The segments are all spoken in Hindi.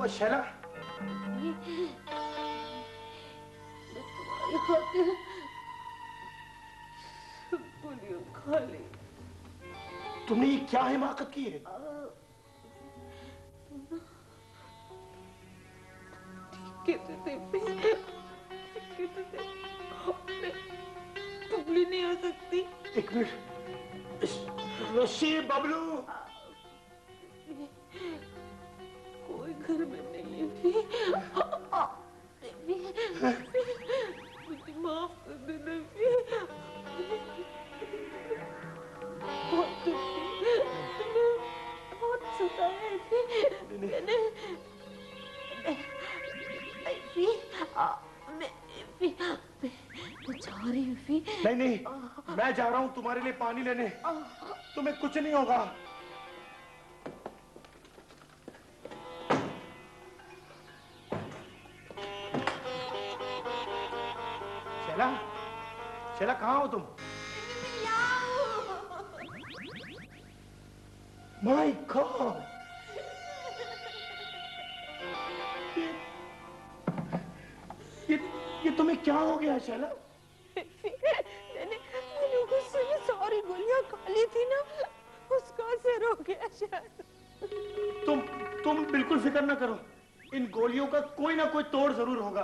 वो शैला, तुम्हारी खातिर गोलियां खा ली। तुमने ये क्या हिमाकत की है? टुकड़ी नहीं हो सकती। एक मिनट, रशी, बबलू, कोई घर में नहीं है। मुझे माफ कर देना। बहुत सताया मैंने। मैं जा रही हूँ। नहीं नहीं, मैं जा रहा हूँ तुम्हारे लिए पानी लेने। तुम्हें कुछ नहीं होगा। शैला, शैला कहाँ हो तुम? माय गॉड, ये तुम्हें क्या हो गया शैला? मैंने गुस्से में सारी गोलियां खा ली थी ना, उसका असर हो गया शायद। तुम बिल्कुल फिक्र ना करो, इन गोलियों का कोई ना कोई तोड़ जरूर होगा।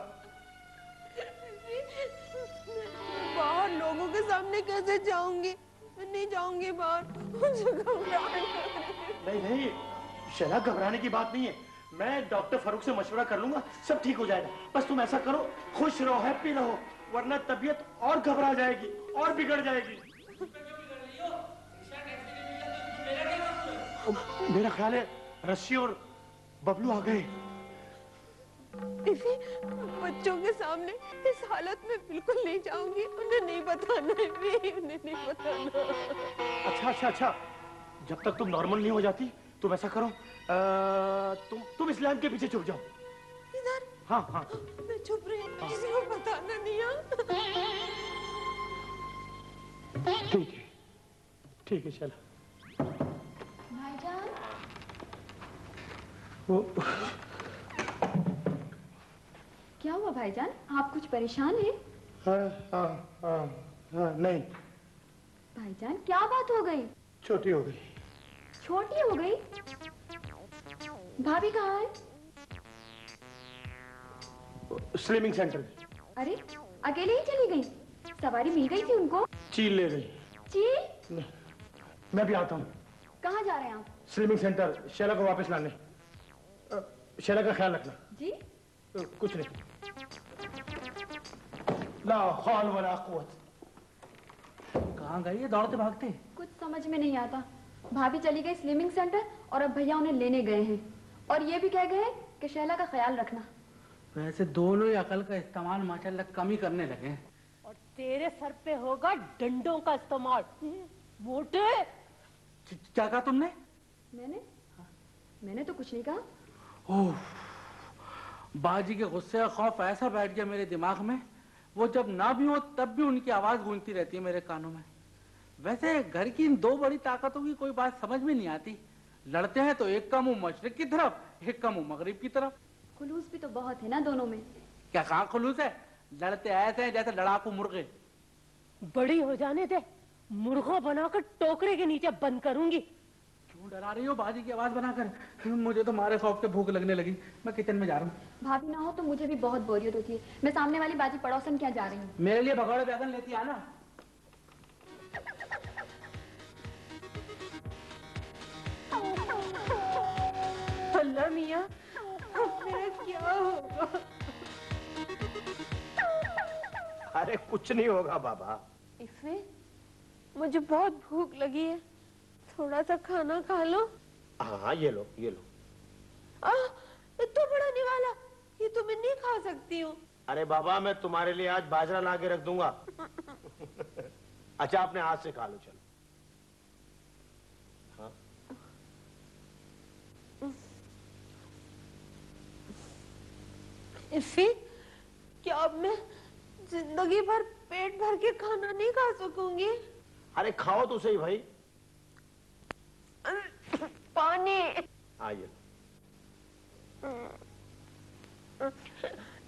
बाहर लोगों के सामने कैसे जाऊंगी? मैं नहीं जाऊंगी बाहर, मुझे घबराहट। नहीं नहीं शैला, घबराने की बात नहीं है। मैं डॉक्टर फारूक से मशवरा कर लूंगा, सब ठीक हो जाएगा। बस तुम ऐसा करो, खुश रहो, हैप्पी रहो, वरना तबीयत और घबरा जाएगी और बिगड़ जाएगी। मेरा ख्याल है रस्सी और बबलू आ गए। बच्चों के सामने इस हालत में बिल्कुल नहीं जाऊंगी, उन्हें नहीं बताना। उन्हें नहीं बताना। अच्छा, जब तक तुम नॉर्मल नहीं हो जाती, तुम ऐसा करो, तुम इस लैंप के पीछे छुप जाओ। इधर? हाँ। मैं छुप रही हूँ, किसी को बताना नहीं। ठीक है शैला। भाईजान, वो क्या हुआ भाईजान? आप कुछ परेशान हैं? हाँ, नहीं। भाईजान क्या बात हो गई? छोटी हो गई। छोटी हो गई? भाभी कहाँ है? Slimming centre. अरे अकेले ही चली गई? सवारी मिल गई थी उनको? चील ले गई। चील? मैं भी आता हूँ। कहाँ जा रहे हैं आप? स्लिमिंग सेंटर, शैला को वापस लाने। शैला का ख्याल रखना। जी? कुछ नहीं। ला हौल वला कुव्वत। कहाँ गई है दौड़ते भागते? कुछ समझ में नहीं आता। भाभी चली गई स्लिमिंग सेंटर और अब भैया उन्हें लेने गए हैं, और ये भी कह गए हैं कि शैला का ख्याल रखना। वैसे दोनों ही अकल का इस्तेमाल माशाल्लाह कम ही करने लगे हैं। और तेरे सर पे होगा डंडों का इस्तेमाल, मोटे। क्या कहा तुमने? मैंने तो कुछ नहीं कहा। ओह, बाजी के गुस्से का खौफ ऐसा बैठ गया मेरे दिमाग में, वो जब ना भी हो तब भी उनकी आवाज गूंजती रहती है मेरे कानों में। वैसे घर की इन दो बड़ी ताकतों की कोई बात समझ में नहीं आती। लड़ते हैं तो एक का मुंह मशरिक की तरफ, एक का मुंह मगरिब की तरफ। खुलूस भी तो बहुत है ना दोनों में। क्या कहाँ खुलूस है? लड़ते ऐसे हैं जैसे लड़ाकू मुर्गे। बड़ी हो जाने दे, मुर्गा बनाकर टोकरे के नीचे बंद करूंगी। क्यों डरा रही हो बाजी की आवाज बनाकर? मुझे तो मारे खौफ से भूख लगने लगी। मैं किचन में जा रहा हूँ। भाभी ना हो तो मुझे भी बहुत बोरियत होती है। मैं सामने वाली बाजी पड़ोसन क्या जा रही हूँ। मेरे लिए भगौड़े बैगन लेती आना। अल्लाह मियां, मेरा क्या होगा? अरे कुछ नहीं होगा बाबा। इफ़े, मुझे बहुत भूख लगी है, थोड़ा सा खाना खा लो। हाँ ये लो। इतना बड़ा निवाला, ये तो मैं नहीं खा सकती हूँ। अरे बाबा, मैं तुम्हारे लिए आज बाजरा ला के रख दूंगा। अच्छा, अपने हाथ से खा लो, चलो। हाँ? इफ़े, क्या अब मैं जिंदगी भर पेट भर के खाना नहीं खा सकूंगी? अरे खाओ तो सही भाई। पानी। हाँ ये लो।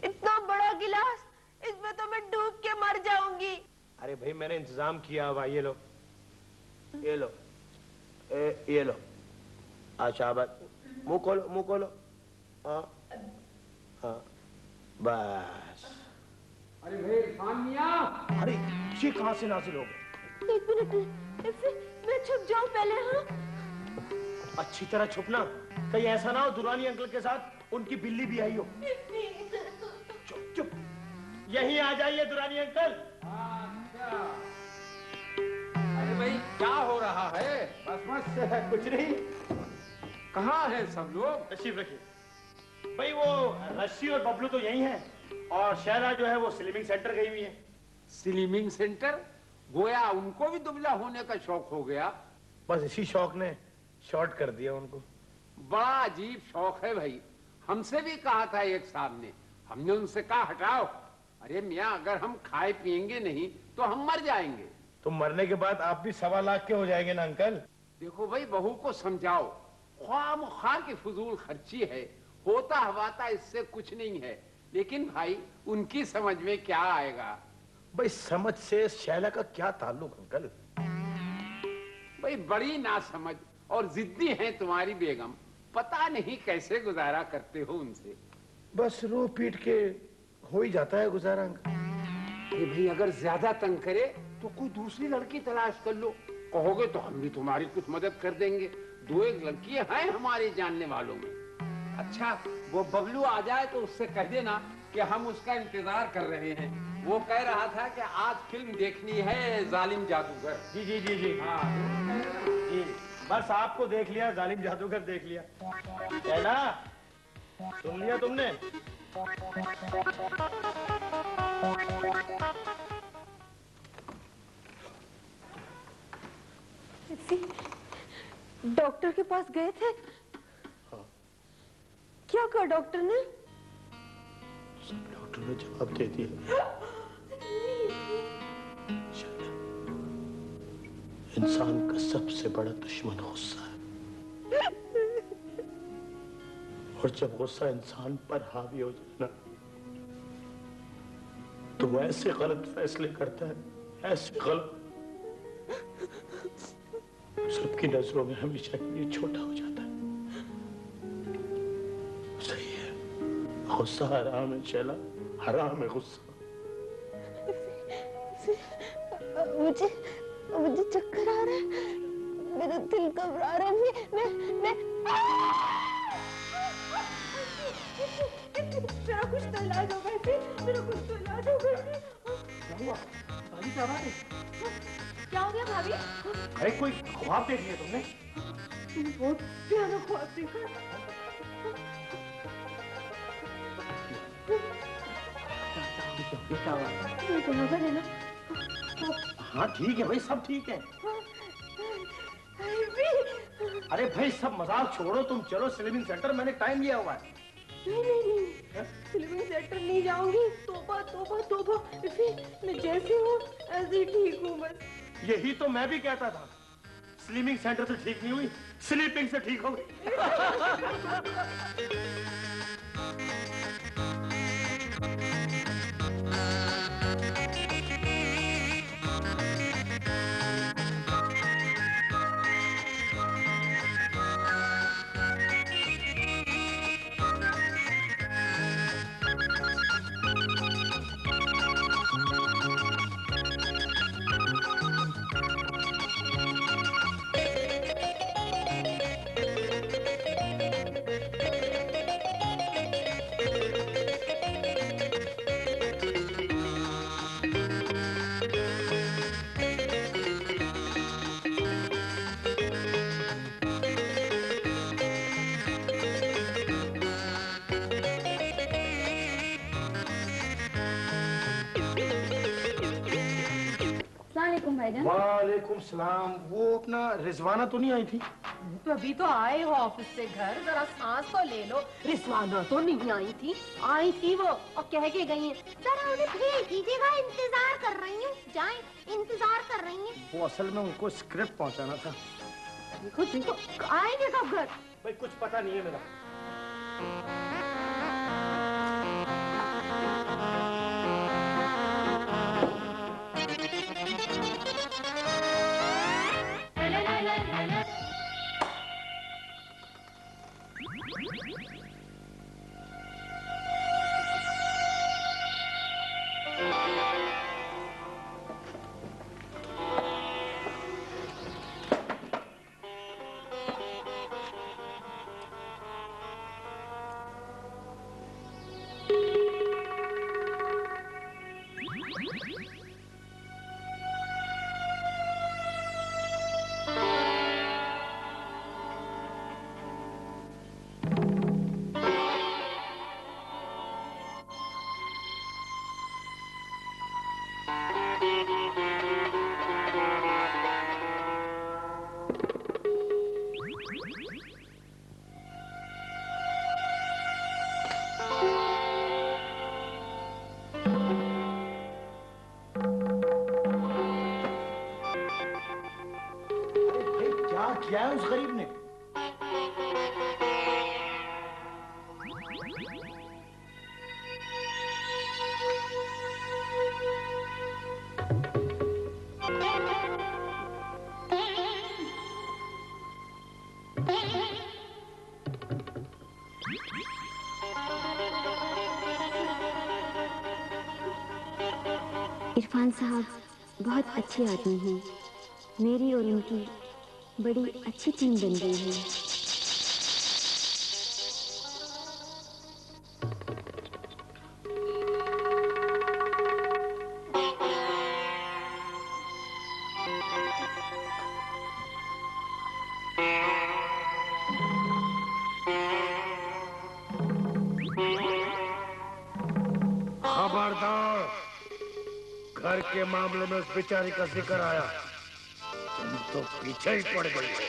इतना बड़ा गिलास, इसमें तो मैं डूब के मर जाऊंगी। अरे भाई मैंने इंतजाम किया हुआ, ये लो ये लो ये लो। अच्छा बस मुंह खोलो मुंह खोलो। हाँ हाँ बस। अरे भाई इरफान मियां, अरे ये कहाँ से नाजिल हो गए? एक मिनट, मैं छुप जाऊं पहले। हाँ अच्छी तरह छुपना, कहीं ऐसा ना हो दुरानी अंकल के साथ उनकी बिल्ली भी आई हो। चुप चुप, यहीं आ जाइए दुरानी अंकल। अच्छा। अरे भाई क्या हो रहा है? बस बस कुछ नहीं। कहाँ है सब लोग? तशरीफ रखिए। भाई वो रस्सी और बबलू तो यही हैं, और शहरा जो है वो स्लिमिंग सेंटर गई हुई है। Slimming centre? गोया उनको भी दुबला होने का शौक हो गया। बस इसी शौक ने शॉर्ट कर दिया उनको। बड़ा अजीब शौक है भाई। हमसे भी कहा था एक साहब ने, हमने उनसे कहा हटाओ। अरे मियाँ अगर हम खाए पिएंगे नहीं तो हम मर जाएंगे। तो मरने के बाद आप भी 1.25 लाख के हो जाएंगे ना अंकल। देखो भाई बहू को समझाओ, ख्वाम की फजूल खर्ची है, होता हवाता इससे कुछ नहीं है। लेकिन भाई उनकी समझ में क्या आएगा? भाई समझ से शैला का क्या ताल्लुक अंकल? भाई बड़ी नासमझ और जिद्दी है तुम्हारी बेगम, पता नहीं कैसे गुजारा करते हो उनसे। बस रो पीट के हो ही जाता है गुजारा अंकल। अरे भाई अगर ज्यादा तंग करे तो कोई दूसरी लड़की तलाश कर लो। कहोगे तो हम भी तुम्हारी कुछ मदद कर देंगे। 2-1 लड़कियां हैं हमारे जानने वालों में। अच्छा वो बबलू आ जाए तो उससे कह देना कि हम उसका इंतजार कर रहे हैं। वो कह रहा था कि आज फिल्म देखनी है जालिम जादूगर। जी जी जी जी हाँ जी, बस आपको देख लिया, जालिम जादूगर देख लिया। शैला सुन लिया तुमने? डॉक्टर के पास गए थे? हाँ। क्या कहा डॉक्टर ने? सब डॉक्टर ने जवाब दे दिया। शैला, इंसान का सबसे बड़ा दुश्मन गुस्सा है, और जब गुस्सा इंसान पर हावी हो जाए ना तो वो ऐसे गलत फैसले करता है, ऐसे गलत, सबकी नजरों में हमेशा के लिए छोटा हो जाता है। सही है, गुस्सा हराम है शैला, हराम है गुस्सा। मुझे चक्कर आ रहा है, मेरा दिल घबरा रहा है। मैं मेरा कुछ तो इलाज होगा इसे, मेरा कुछ तो इलाज होगा इसे। क्या हुआ? भाभी क्या बात है? क्या हो गया भाभी? अरे कोई ख्वाब देख लिया तुमने? बहुत प्यारा ख्वाब देखा। क्या हुआ? ये तो नजर है ना? हाँ ठीक है भाई, सब ठीक है। अरे भाई सब मजाक छोड़ो, तुम चलो स्लिमिंग सेंटर, मैंने टाइम लिया हुआ है। नहीं, स्लिमिंग सेंटर नहीं जाऊंगी। तौबा तौबा तौबा, मैं जैसे हूँ ऐसे ही ठीक हूँ बस। यही तो मैं भी कहता था, स्लिमिंग सेंटर से ठीक नहीं हुई, स्लीपिंग से ठीक हो गई। वालेकुम सलाम। वो अपना रिजवाना तो नहीं आई थी? तो अभी तो आए हो ऑफिस से घर, जरा सांस तो ले लो। रिजवाना तो नहीं आई थी, आई थी वो और कह के गई है जरा उन्हें भेज दीजिएगा, इंतजार कर रही हूँ। जाएं, इंतजार कर रही हैं। वो असल में उनको स्क्रिप्ट पहुंचाना था। देखो देखो आएंगे कब घर? भाई कुछ पता नहीं है मेरा। किया है उस गरीब ने? इरफान साहब बहुत अच्छे आदमी हैं। मेरी और उनकी बड़ी अच्छी टीम बन गई है। खबरदार, घर के मामले में उस बेचारी का जिक्र आया तुम तो पीछे ही पड़ गई हो।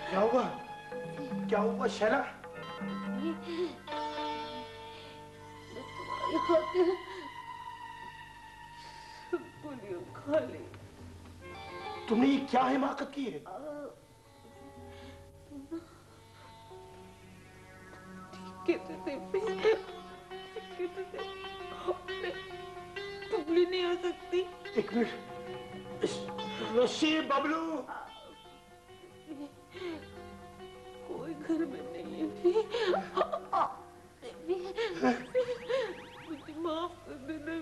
क्या हुआ? क्या हुआ शैला? तुमने ये क्या हिमाकत की है? टुकड़ी नहीं हो सकती। एक मिनट, रस्सी बबलू। कोई घर में नहीं है। मुझे माफ कर देना।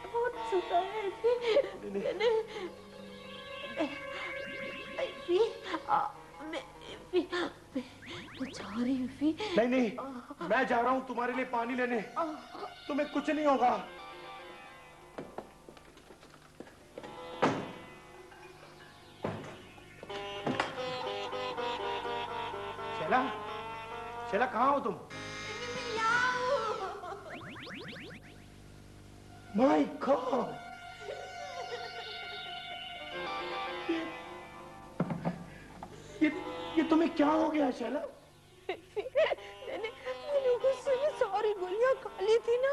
बहुत सताया मैंने। मैं जा रही हूँ। नहीं नहीं, मैं जा रहा हूँ तुम्हारे लिए पानी लेने। तुम्हें कुछ नहीं होगा। शैला, शैला कहाँ हो तुम? माय गॉड, ये तुम्हें क्या हो गया शैला? मैंने गुस्से में सारी गोलियां खा ली थी ना,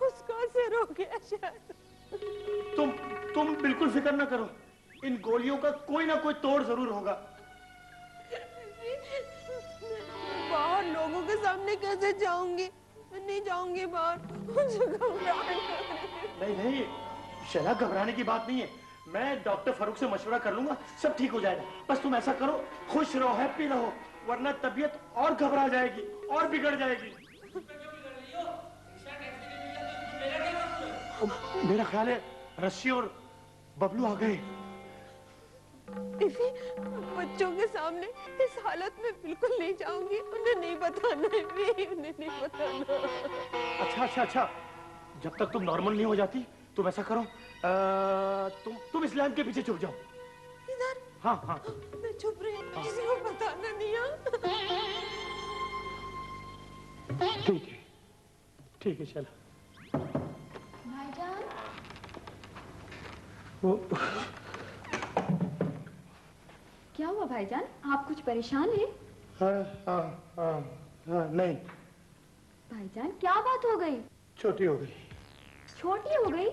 उसका असर हो गया शायद। तुम बिल्कुल फिक्र ना करो, इन गोलियों का कोई ना कोई तोड़ जरूर होगा। बाहर लोगों के सामने कैसे जाऊंगी? मैं नहीं जाऊंगी बाहर, मुझे घबराहट। नहीं नहीं शैला, घबराने की बात नहीं है। मैं डॉक्टर फारूक से मशवरा कर लूंगा, सब ठीक हो जाएगा। बस तुम ऐसा करो, खुश रहो, हैप्पी रहो, वरना तबीयत और घबरा जाएगी और बिगड़ जाएगी। मेरा ख्याल है रस्सी और बबलू आ गए। बच्चों के सामने इस हालत में बिल्कुल नहीं जाऊंगी। उन्हें नहीं बताना है, उन्हें नहीं बताना। अच्छा, जब तक तुम नॉर्मल नहीं हो जाती तुम ऐसा करो, तुम इस लैंप के पीछे छुप जाओ। इधर? हाँ। मैं छुप रही हूँ, किसी को बताना नहीं है। ठीक है शैला। भाईजान, क्या हुआ भाईजान? आप कुछ परेशान हैं? हाँ, नहीं। भाईजान क्या बात हो गई? छोटी हो गई। छोटी हो गई?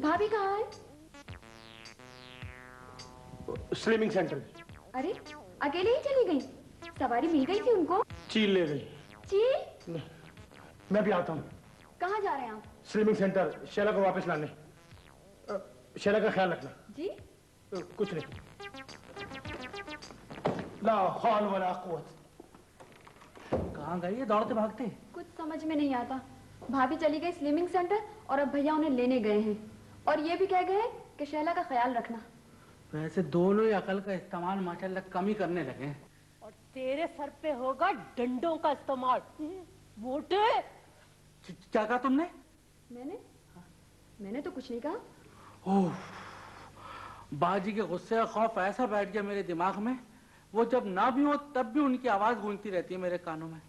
भाभी कहाँ है? Slimming centre. अरे अकेले ही चली गई? सवारी मिल गई थी उनको? चील ले गई। चील? मैं भी आता हूँ। कहाँ जा रहे हैं आप? स्लिमिंग सेंटर, शैला को वापस लाने। शैला का ख्याल रखना। जी? कुछ नहीं। ला हौल वला कुव्वत। कहाँ गई है दौड़ते भागते? कुछ समझ में नहीं आता। भाभी चली गई स्लिमिंग सेंटर और अब भैया उन्हें लेने गए हैं, और ये भी कह गए कि शैला का ख्याल रखना। वैसे दोनों ही अकल का इस्तेमाल माशाल्लाह कम ही करने लगे हैं। और तेरे सर पे होगा डंडों का इस्तेमाल। मोटे। क्या कहा तुमने? मैंने तो कुछ नहीं कहा। ओह, बाजी के गुस्से का खौफ ऐसा बैठ गया मेरे दिमाग में, वो जब ना भी हो तब भी उनकी आवाज गूंजती रहती है मेरे कानों में।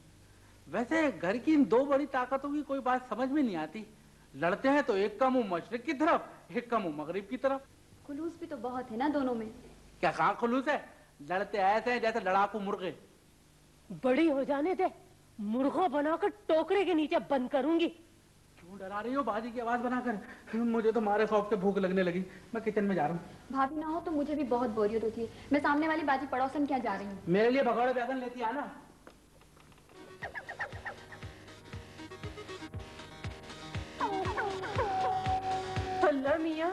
वैसे घर की इन दो बड़ी ताकतों की कोई बात समझ में नहीं आती। लड़ते हैं तो एक का मुंह मशरिक की तरफ, एक का मुंह मगरिब की तरफ। खुलूस भी तो बहुत है ना दोनों में। क्या कहाँ खुलूस है? लड़ते ऐसे हैं जैसे लड़ाकू मुर्गे। बड़ी हो जाने दे, मुर्गा बनाकर टोकरे के नीचे बंद करूंगी। क्यों डरा रही हो बाजी की आवाज बनाकर? मुझे तो मारे खौफ के भूख लगने लगी। मैं किचन में जा रहा हूँ। भाभी ना हो तो मुझे भी बहुत बोरियत होती है। मैं सामने वाली बाजी पड़ोसन क्या जा रही हूँ। मेरे लिए भगोड़े बैगन लेती आना। अल्लाह मियाँ,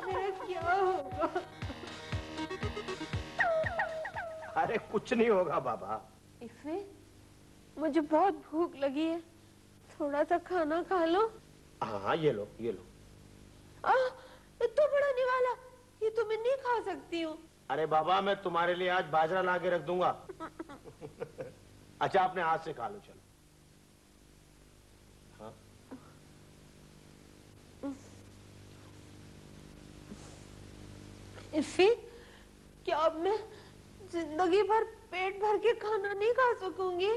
मेरा क्या होगा? अरे कुछ नहीं होगा बाबा। इफ़े, मुझे बहुत भूख लगी है, थोड़ा सा खाना खा लो। हाँ ये लो ये लो। इतना बड़ा निवाला, ये तो मैं नहीं खा सकती हूँ। अरे बाबा मैं तुम्हारे लिए आज बाजरा ला के रख दूंगा। अच्छा अपने हाथ से खा लो चलो। हाँ? इफ़े, क्या अब मैं जिंदगी भर पेट भर के खाना नहीं खा सकूंगी?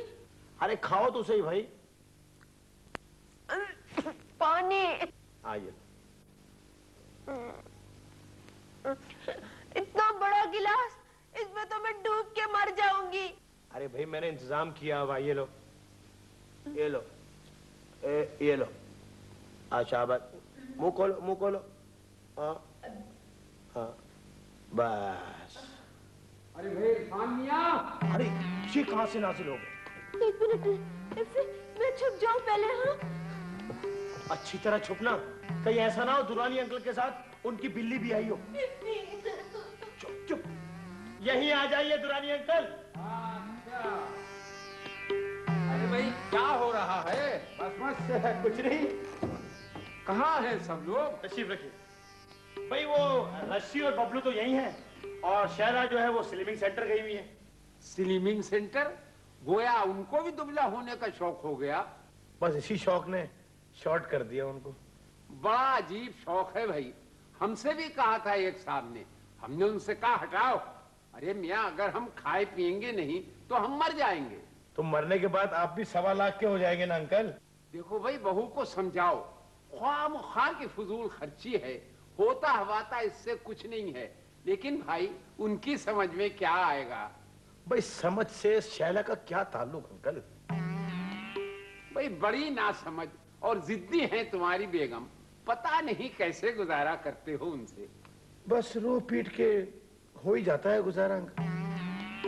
अरे खाओ तो सही भाई। पानी। आइए। इतना बड़ा गिलास, इसमें तो मैं डूब के मर जाऊंगी। अरे भाई मैंने इंतजाम किया हुआ। ये लो ये लो ये लो। अच्छा मुंह खोलो मुंह खोलो। हाँ हाँ बस। अरे भाई इरफान मियां। अरे ये कहाँ से नाजिल हो गए? एक मिनट, मैं छुप जाऊं पहले। हाँ अच्छी तरह छुपना, कहीं ऐसा ना हो दुरानी अंकल के साथ उनकी बिल्ली भी आई हो। चुप चुप, यहीं आ जाइए दुरानी अंकल। अच्छा। अरे भाई क्या हो रहा है? बस बस कुछ नहीं। कहाँ है सब लोग? तशरीफ रखिए। भाई वो रस्सी और बबलू तो यही हैं, और शहरा जो है वो स्लिमिंग सेंटर गई हुई है। Slimming centre? गोया उनको भी दुबला होने का शौक हो गया। बस इसी शौक ने शॉर्ट कर दिया उनको। बड़ा अजीब शौक है भाई। हमसे भी कहा था एक साहब ने, हमने उनसे कहा हटाओ। अरे मियाँ अगर हम खाए पिएंगे नहीं तो हम मर जाएंगे। तो मरने के बाद आप भी 1.25 लाख के हो जाएंगे ना अंकल। देखो भाई बहू को समझाओ, ख्वाम की फजूल खर्ची है, होता हवाता इससे कुछ नहीं है। लेकिन भाई उनकी समझ में क्या आएगा? भाई समझ से शैला का क्या ताल्लुक अंकल? भाई बड़ी नासमझ और जिद्दी है तुम्हारी बेगम। पता नहीं कैसे गुजारा करते हो उनसे। बस रो पीट के हो ही जाता है गुजारा अंकल।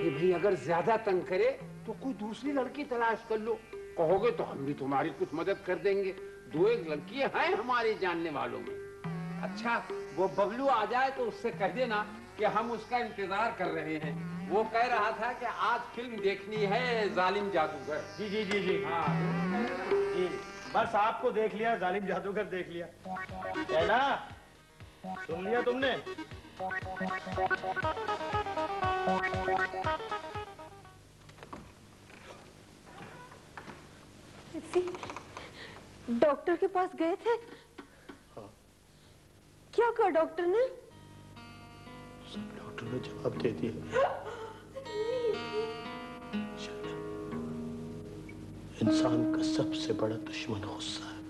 अरे भाई अगर ज्यादा तंग करे तो कोई दूसरी लड़की तलाश कर लो। कहोगे तो हम भी तुम्हारी कुछ मदद कर देंगे। 2-1 लड़कियां हैं हमारे जानने वालों में। अच्छा वो बबलू आ जाए तो उससे कह देना कि हम उसका इंतजार कर रहे हैं। वो कह रहा था कि आज फिल्म देखनी है जालिम जादूगर। जी जी जी जी हाँ जी, बस आपको देख लिया, जालिम जादूगर देख लिया। शैला सुन लिया तुमने? डॉक्टर के पास गए थे? हाँ। क्या कहा डॉक्टर ने? डॉक्टर ने जवाब दे दिया। शैला, इंसान का सबसे बड़ा दुश्मन गुस्सा है,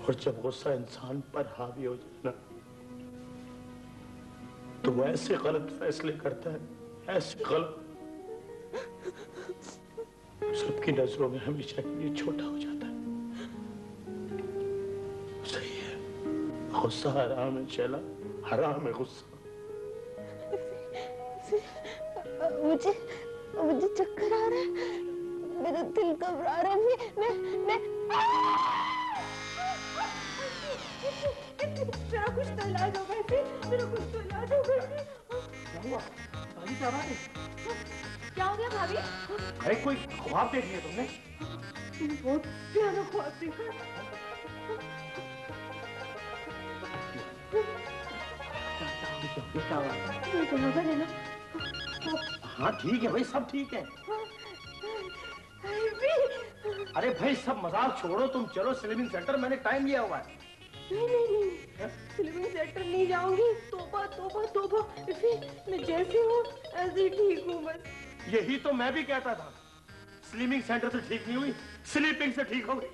और जब गुस्सा इंसान पर हावी हो जाए ना तो वो ऐसे गलत फैसले करता है, ऐसे गलत, सबकी नजरों में हमेशा के लिए छोटा हो जाता है। सही है, गुस्सा हराम है शैला, हराम है गुस्सा। मुझे चक्कर आ रहा है, मेरा दिल घबरा रहा है। मैं मेरा कुछ तो इलाज होगा इसे, मेरा कुछ तो इलाज होगा इसे। क्या हुआ? भाभी क्या बात है? क्या हो गया भाभी? अरे कोई ख्वाब देख लिया तुमने? बहुत प्यारा ख्वाब देखा। क्या बात? मुझे लगा है ना हाँ ठीक है भाई, सब ठीक है। अरे भाई सब मजाक छोड़ो, तुम चलो स्लिमिंग सेंटर, मैंने टाइम लिया हुआ है। नहीं, स्लिमिंग सेंटर नहीं जाऊंगी। तोबा तोबा तोबा, मैं जैसी हूँ ऐसे ही ठीक हूँ बस। यही तो मैं भी कहता था, स्लिमिंग सेंटर से ठीक नहीं हुई, स्लीपिंग से ठीक हो गई।